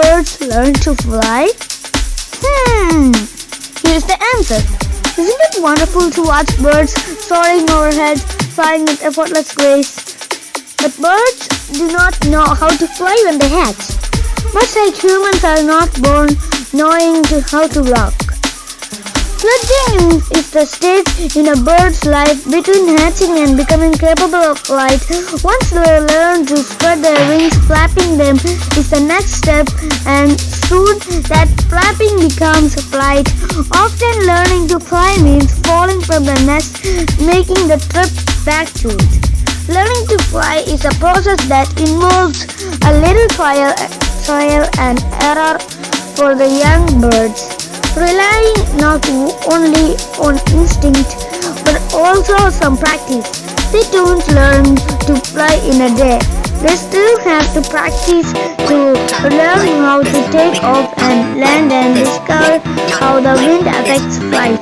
birds learn to fly? Here's the answer. Isn't it wonderful to watch birds soaring overhead, flying with effortless grace? But birds do not know how to fly when they hatch. Much like humans are not born knowing how to walk. Fledgling is the stage in a bird's life between hatching and becoming capable of flight. Once they learn to spread their wings, flapping them is the next step, and soon that flapping becomes flight. Often learning to fly means falling from the nest, making the trip back to it. Learning to fly is a process that involves a little trial and error for the young birds, relying not only on instinct but also some practice. They don't learn to fly in a day. They still have to practice to learn how to take off and land and discover how the wind affects flight.